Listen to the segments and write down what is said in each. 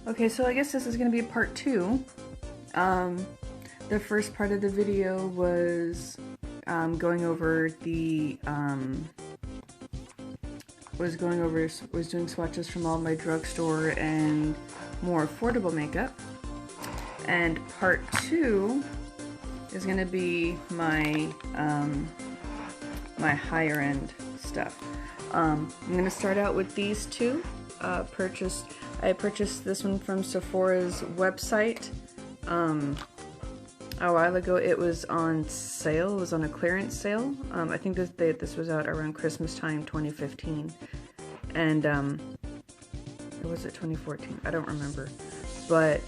Okay, so I guess this is going to be part 2. The first part of the video was going over the was doing swatches from all my drugstore and more affordable makeup. And part 2 is going to be my my higher end stuff. I'm going to start out with these two. I purchased this one from Sephora's website a while ago. It was on sale. It was on a clearance sale. I think this was out around Christmas time 2015, and or was it 2014? I don't remember, but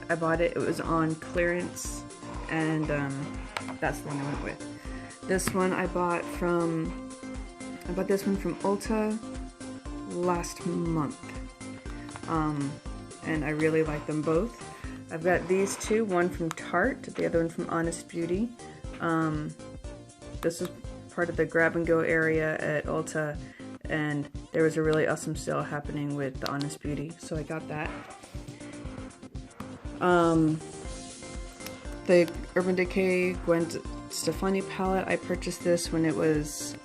I bought it. It was on clearance, and that's the one I went with. This one I bought this one from Ulta last month, and I really like them both. I've got these two, one from Tarte, the other one from Honest Beauty. This was part of the grab and go area at Ulta, and there was a really awesome sale happening with the Honest Beauty, so I got that. The Urban Decay Gwen Stefani palette, I purchased this when it was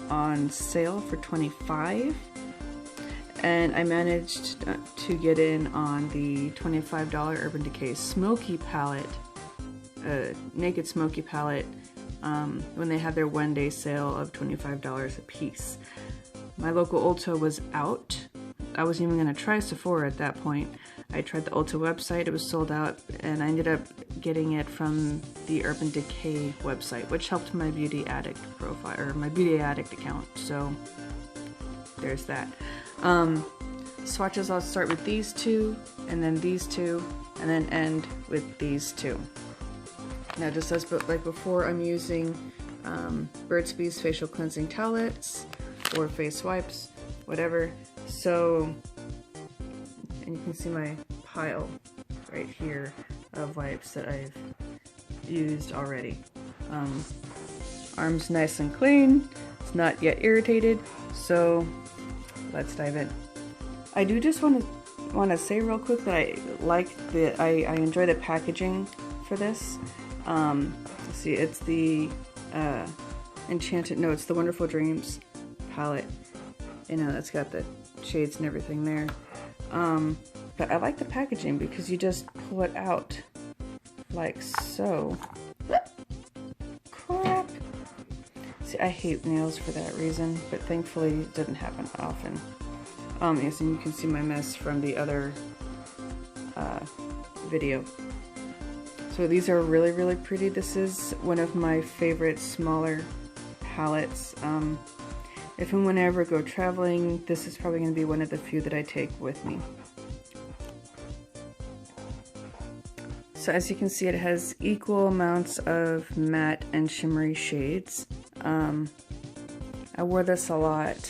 on sale for $25, and I managed to get in on the $25 Urban Decay Smoky palette, Naked Smoky palette, when they had their one-day sale of $25 a piece. My local Ulta was out. I wasn't even going to try Sephora at that point. I tried the Ulta website, it was sold out, and I ended up getting it from the Urban Decay website, which helped my Beauty Addict profile, or my Beauty Addict account, so there's that. Swatches, I'll start with these two, and then these two, and then end with these two. Now, just as like before, I'm using Burt's Bees facial cleansing towelettes, or face wipes, whatever. So, and you can see my pile right here of wipes that I've used already. Arm's nice and clean, it's not yet irritated, so let's dive in. I do just want to say real quick that I enjoy the packaging for this. Let's see, it's the it's the Wonderful Dreams palette. You know, that's got the shades and everything there. But I like the packaging because you just pull it out like so. Crap! See, I hate nails for that reason, but thankfully it doesn't happen often. Yes, and you can see my mess from the other video. So these are really, really pretty. This is one of my favorite smaller palettes. If and whenever I go traveling, this is probably going to be one of the few that I take with me. So as you can see, it has equal amounts of matte and shimmery shades. I wore this a lot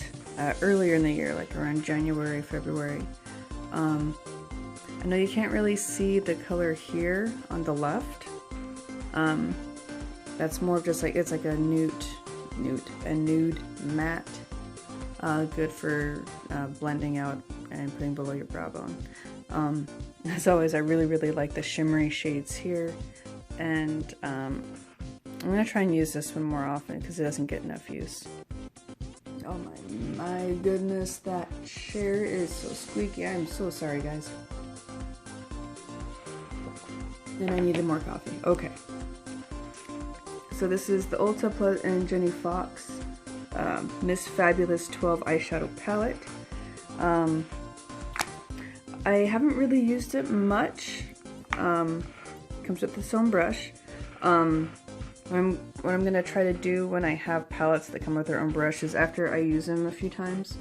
earlier in the year, like around January, February. I know you can't really see the color here on the left. That's more of just like, it's like a nude matte. Good for blending out and putting below your brow bone. As always, I really, really like the shimmery shades here, and I'm going to try and use this one more often because it doesn't get enough use. Oh my goodness, that chair is so squeaky. I'm so sorry, guys. And I needed more coffee. Okay. So this is the Ulta and Jenny Fox Miss Fabulous 12 eyeshadow palette. I haven't really used it much. Comes with its own brush. What I'm gonna try to do when I have palettes that come with their own brush is, after I use them a few times,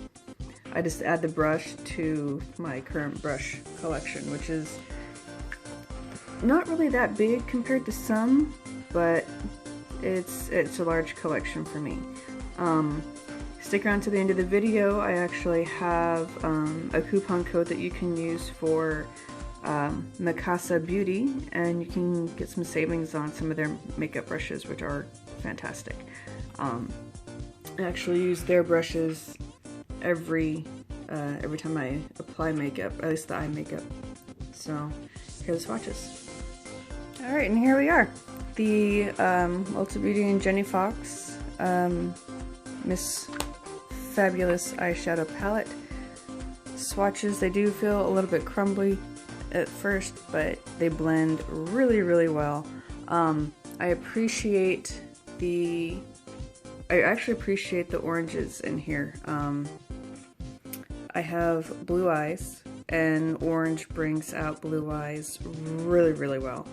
I just add the brush to my current brush collection, which is not really that big compared to some, but it's a large collection for me. Stick around to the end of the video. I actually have a coupon code that you can use for Mikasa Beauty, and you can get some savings on some of their makeup brushes, which are fantastic. I actually use their brushes every time I apply makeup, at least the eye makeup. So here are the swatches. Alright, and here we are. The Ulta Beauty and Jenny Fox Miss Fabulous eyeshadow palette. Swatches, they do feel a little bit crumbly at first, but they blend really, really well. I actually appreciate the oranges in here. I have blue eyes, and orange brings out blue eyes really, really well.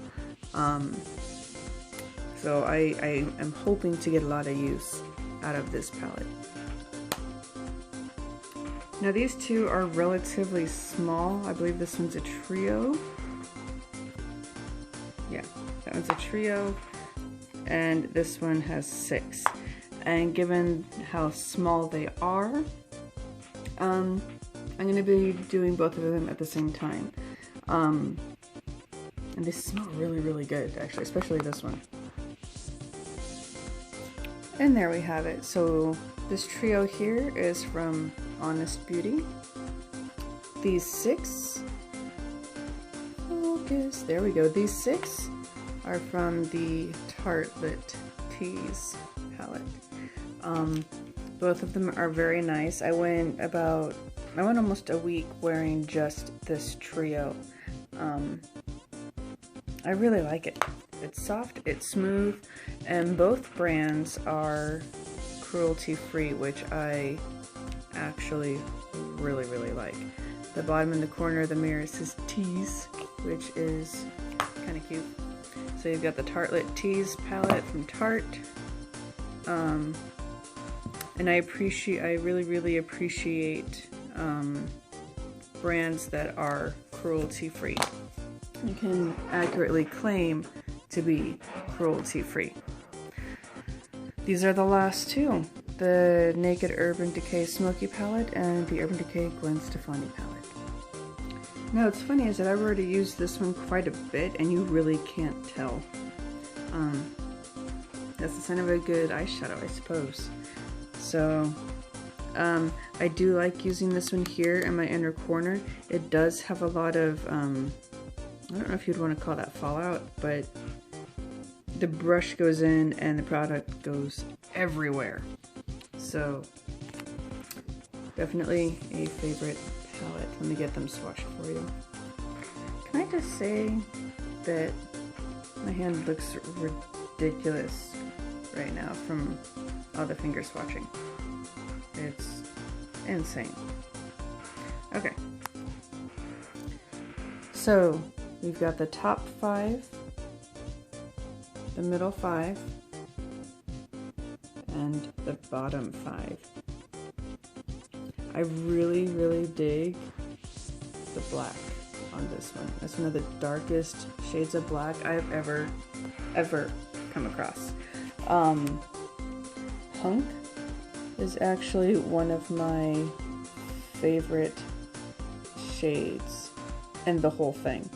So I am hoping to get a lot of use out of this palette. Now these two are relatively small. I believe this one's a trio. Yeah, that one's a trio, and this one has 6. And given how small they are, I'm going to be doing both of them at the same time. And they smell really, really good, actually, especially this one. And there we have it. So this trio here is from Honest Beauty. These 6, focus, there we go. These 6 are from the Tartelette Tease palette. Both of them are very nice. I went almost a week wearing just this trio. I really like it. It's soft, it's smooth, and both brands are cruelty-free, which I actually really, really like. The bottom in the corner of the mirror says Tease, which is kind of cute. So you've got the Tartelette Tease palette from Tarte. And I really, really appreciate brands that are cruelty-free. You can accurately claim to be cruelty-free. These are the last two. The Naked Urban Decay Smoky palette and the Urban Decay Gwen Stefani palette. Now what's funny is that I've already used this one quite a bit and you really can't tell. That's the sign of a good eyeshadow, I suppose. So I do like using this one here in my inner corner. It does have a lot of, I don't know if you'd want to call that fallout, but the brush goes in and the product goes everywhere. So definitely a favorite palette. Let me get them swatched for you. Can I just say that my hand looks ridiculous right now from all the finger swatching. It's insane. Okay. So we've got the top 5, the middle 5, and the bottom 5. I really, really dig the black on this one. It's one of the darkest shades of black I've ever come across. Punk is actually one of my favorite shades in the whole thing.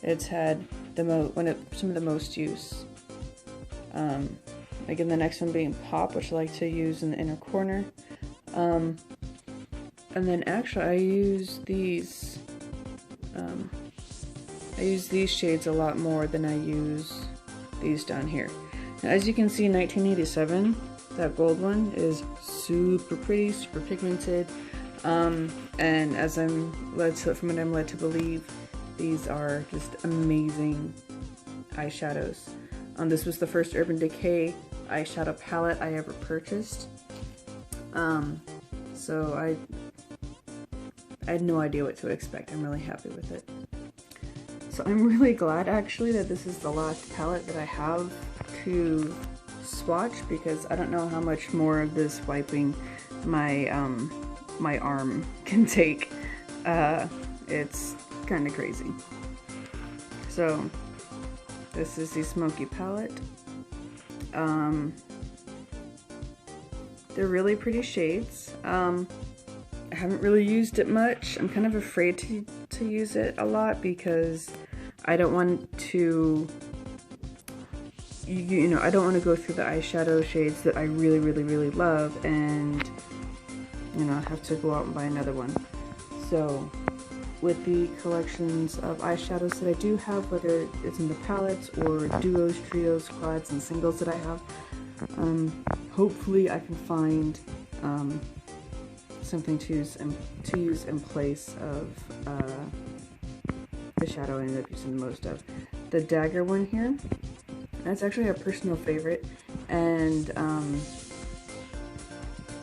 It's had some of the most use. Again, the next one being Pop, which I like to use in the inner corner. And then actually I use these shades a lot more than I use these down here. Now, as you can see, 1987, that gold one is super pretty, super pigmented, and as from what I'm led to believe, these are just amazing eyeshadows. This was the first Urban Decay eyeshadow palette I ever purchased, so I had no idea what to expect. I'm really happy with it. So I'm really glad actually that this is the last palette that I have to swatch, because I don't know how much more of this wiping my my arm can take. It's kind of crazy. So this is the Smoky palette. They're really pretty shades. I haven't really used it much. I'm kind of afraid to use it a lot because I don't want to, I don't want to go through the eyeshadow shades that I really, really, really love and, have to go out and buy another one. So with the collections of eyeshadows that I do have, whether it's in the palettes or duos, trios, quads, and singles that I have. Hopefully I can find something to use in place of the shadow I ended up using the most of. The dagger one here, that's actually a personal favorite, and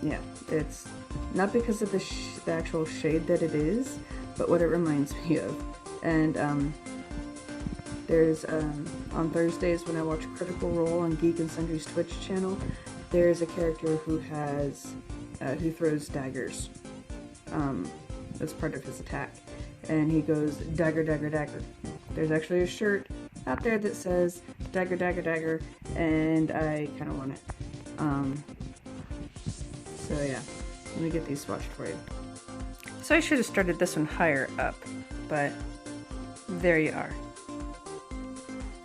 yeah, it's not because of the actual shade that it is, but what it reminds me of. And there's on Thursdays when I watch Critical Role on Geek and Sundry's Twitch channel, there's a character who has who throws daggers as part of his attack, and he goes dagger, dagger, dagger. There's actually a shirt out there that says dagger, dagger, dagger, and I kind of want it. So yeah, let me get these swatched for you. So I should have started this one higher up, but there you are.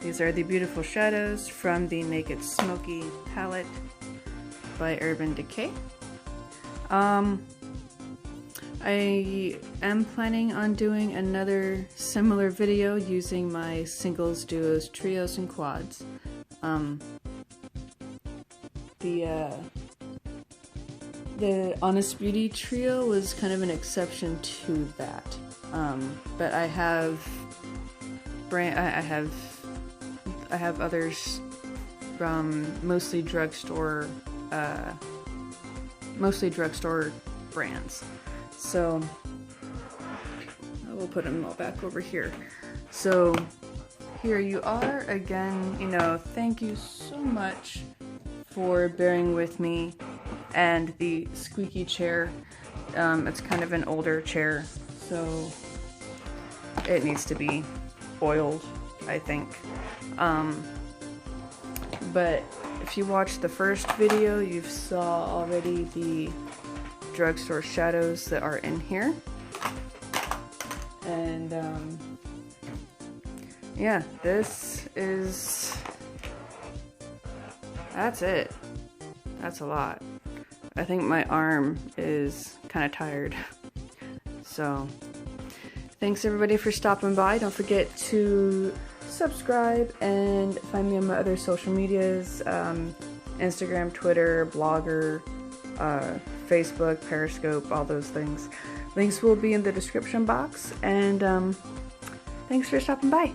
These are the beautiful shadows from the Naked Smoky palette by Urban Decay. I am planning on doing another similar video using my singles, duos, trios, and quads. The Honest Beauty trio was kind of an exception to that. But I have others from mostly drugstore brands. So I will put them all back over here. So here you are again. You know, thank you so much for bearing with me. And the squeaky chair, it's kind of an older chair, so it needs to be oiled, I think. But if you watched the first video, you saw already the drugstore shadows that are in here. And yeah, that's it. That's a lot. I think my arm is kind of tired. So, thanks everybody for stopping by. Don't forget to subscribe and find me on my other social medias, Instagram, Twitter, Blogger, Facebook, Periscope, all those things. Links will be in the description box, and thanks for stopping by.